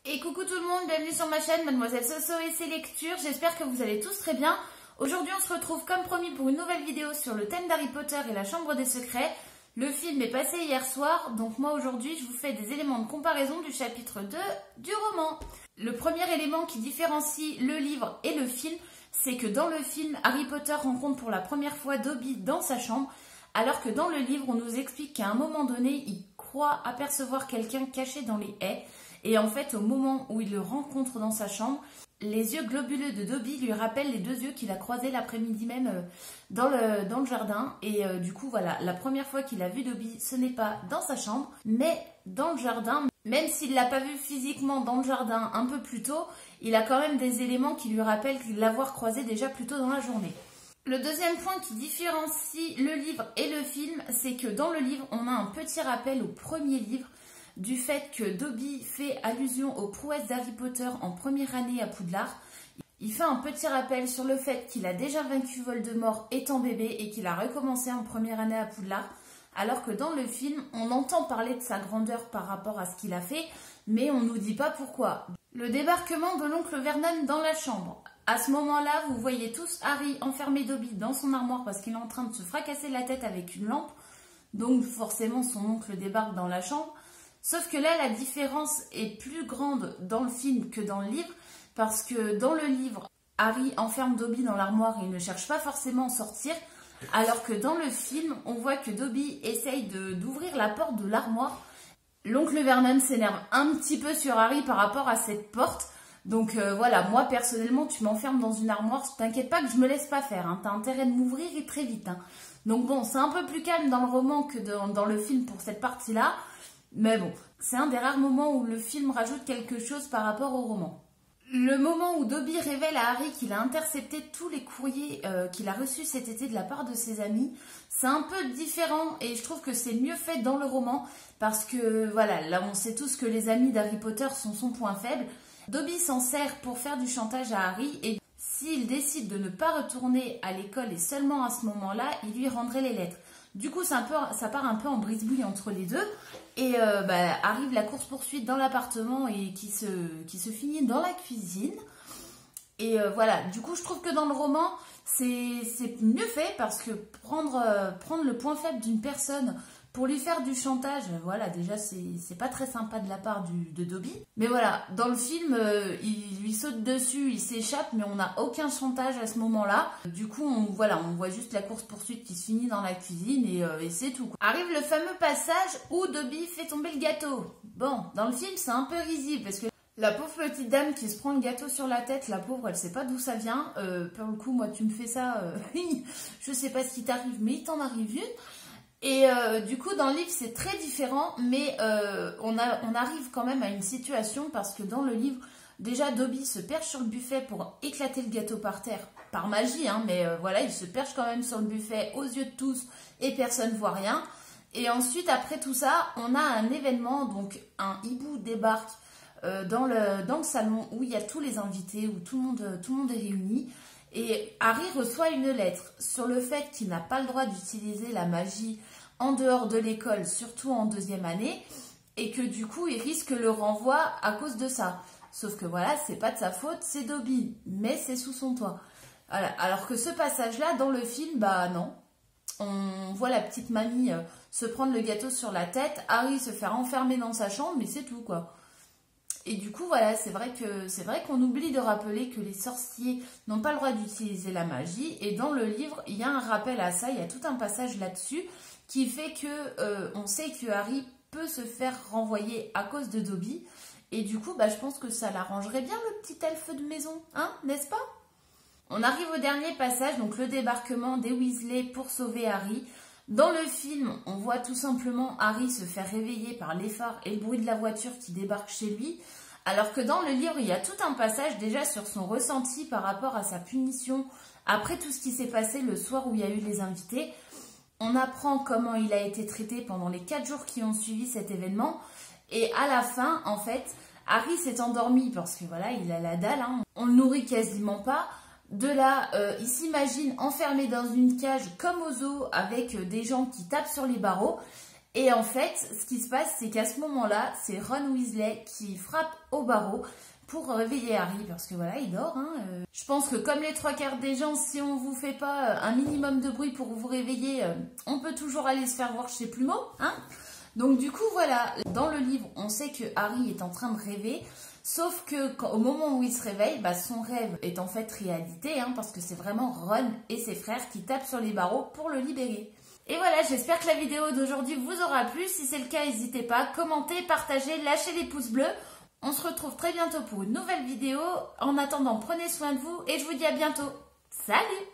Et coucou tout le monde, bienvenue sur ma chaîne Mademoiselle Soso et ses lectures, j'espère que vous allez tous très bien. Aujourd'hui on se retrouve comme promis pour une nouvelle vidéo sur le thème d'Harry Potter et la Chambre des Secrets. Le film est passé hier soir, donc moi aujourd'hui je vous fais des éléments de comparaison du chapitre 2 du roman. Le premier élément qui différencie le livre et le film, c'est que dans le film, Harry Potter rencontre pour la première fois Dobby dans sa chambre, alors que dans le livre on nous explique qu'à un moment donné il croit apercevoir quelqu'un caché dans les haies. Et en fait, au moment où il le rencontre dans sa chambre, les yeux globuleux de Dobby lui rappellent les deux yeux qu'il a croisés l'après-midi même dans le jardin. Et du coup, voilà, la première fois qu'il a vu Dobby, ce n'est pas dans sa chambre, mais dans le jardin. Même s'il ne l'a pas vu physiquement dans le jardin un peu plus tôt, il a quand même des éléments qui lui rappellent l'avoir croisé déjà plus tôt dans la journée. Le deuxième point qui différencie le livre et le film, c'est que dans le livre, on a un petit rappel au premier livre, du fait que Dobby fait allusion aux prouesses d'Harry Potter en première année à Poudlard. Il fait un petit rappel sur le fait qu'il a déjà vaincu Voldemort étant bébé et qu'il a recommencé en première année à Poudlard, alors que dans le film, on entend parler de sa grandeur par rapport à ce qu'il a fait, mais on ne nous dit pas pourquoi. Le débarquement de l'oncle Vernon dans la chambre. À ce moment-là, vous voyez tous Harry enfermer Dobby dans son armoire parce qu'il est en train de se fracasser la tête avec une lampe, donc forcément son oncle débarque dans la chambre. Sauf que là, la différence est plus grande dans le film que dans le livre, parce que dans le livre, Harry enferme Dobby dans l'armoire et il ne cherche pas forcément à sortir, alors que dans le film, on voit que Dobby essaye d'ouvrir la porte de l'armoire. L'oncle Vernon s'énerve un petit peu sur Harry par rapport à cette porte. Donc voilà, moi personnellement, tu m'enfermes dans une armoire, t'inquiète pas que je me laisse pas faire, hein, t'as intérêt de m'ouvrir et très vite. Hein. Donc bon, c'est un peu plus calme dans le roman que dans le film pour cette partie-là. Mais bon, c'est un des rares moments où le film rajoute quelque chose par rapport au roman. Le moment où Dobby révèle à Harry qu'il a intercepté tous les courriers qu'il a reçus cet été de la part de ses amis, c'est un peu différent et je trouve que c'est mieux fait dans le roman parce que voilà, là on sait tous que les amis d'Harry Potter sont son point faible. Dobby s'en sert pour faire du chantage à Harry et s'il décide de ne pas retourner à l'école et seulement à ce moment-là, il lui rendrait les lettres. Du coup, ça part un peu en brise-bouille entre les deux. Et arrive la course-poursuite dans l'appartement et qui se finit dans la cuisine. Et voilà, du coup, je trouve que dans le roman, c'est mieux fait parce que prendre le point faible d'une personne pour lui faire du chantage, voilà, déjà, c'est pas très sympa de la part de Dobby. Mais voilà, dans le film, il lui saute dessus, il s'échappe, mais on n'a aucun chantage à ce moment-là. Du coup, on voit juste la course-poursuite qui se finit dans la cuisine et c'est tout. Arrive le fameux passage où Dobby fait tomber le gâteau. Bon, dans le film, c'est un peu risible parce que la pauvre petite dame qui se prend le gâteau sur la tête, la pauvre, elle sait pas d'où ça vient. Pour le coup, moi, tu me fais ça, je sais pas ce qui t'arrive, mais il t'en arrive une. Et du coup, dans le livre, c'est très différent, mais on arrive quand même à une situation parce que dans le livre, déjà, Dobby se perche sur le buffet pour éclater le gâteau par terre, par magie, hein, mais voilà, il se perche quand même sur le buffet aux yeux de tous et personne ne voit rien. Et ensuite, après tout ça, on a un événement, donc un hibou débarque dans le salon où il y a tous les invités, où tout le monde est réuni. Et Harry reçoit une lettre sur le fait qu'il n'a pas le droit d'utiliser la magie en dehors de l'école, surtout en deuxième année, et que du coup, il risque le renvoi à cause de ça. Sauf que voilà, c'est pas de sa faute, c'est Dobby, mais c'est sous son toit. Voilà. Alors que ce passage-là, dans le film, bah non. On voit la petite mamie se prendre le gâteau sur la tête, Harry se faire enfermer dans sa chambre, mais c'est tout, quoi. Et du coup, voilà, c'est vrai qu'on oublie de rappeler que les sorciers n'ont pas le droit d'utiliser la magie. Et dans le livre, il y a un rappel à ça, il y a tout un passage là-dessus qui fait que on sait que Harry peut se faire renvoyer à cause de Dobby. Et du coup, je pense que ça l'arrangerait bien le petit elfe de maison, hein, n'est-ce pas? On arrive au dernier passage, donc le débarquement des Weasley pour sauver Harry. Dans le film, on voit tout simplement Harry se faire réveiller par les phares et le bruit de la voiture qui débarque chez lui. Alors que dans le livre, il y a tout un passage déjà sur son ressenti par rapport à sa punition après tout ce qui s'est passé le soir où il y a eu les invités. On apprend comment il a été traité pendant les 4 jours qui ont suivi cet événement. Et à la fin, en fait, Harry s'est endormi parce que voilà, il a la dalle, hein. On le nourrit quasiment pas. De là, il s'imagine enfermé dans une cage comme au zoo avec des gens qui tapent sur les barreaux. Et en fait, ce qui se passe, c'est qu'à ce moment-là, c'est Ron Weasley qui frappe au barreau pour réveiller Harry, parce que voilà, il dort. Je pense que comme les 3/4 des gens, si on vous fait pas un minimum de bruit pour vous réveiller, on peut toujours aller se faire voir chez Plumeau. Donc du coup, voilà, dans le livre, on sait que Harry est en train de rêver, sauf que au moment où il se réveille, son rêve est en fait réalité, parce que c'est vraiment Ron et ses frères qui tapent sur les barreaux pour le libérer. Et voilà, j'espère que la vidéo d'aujourd'hui vous aura plu. Si c'est le cas, n'hésitez pas, commentez, partagez, lâchez les pouces bleus. On se retrouve très bientôt pour une nouvelle vidéo. En attendant, prenez soin de vous et je vous dis à bientôt. Salut!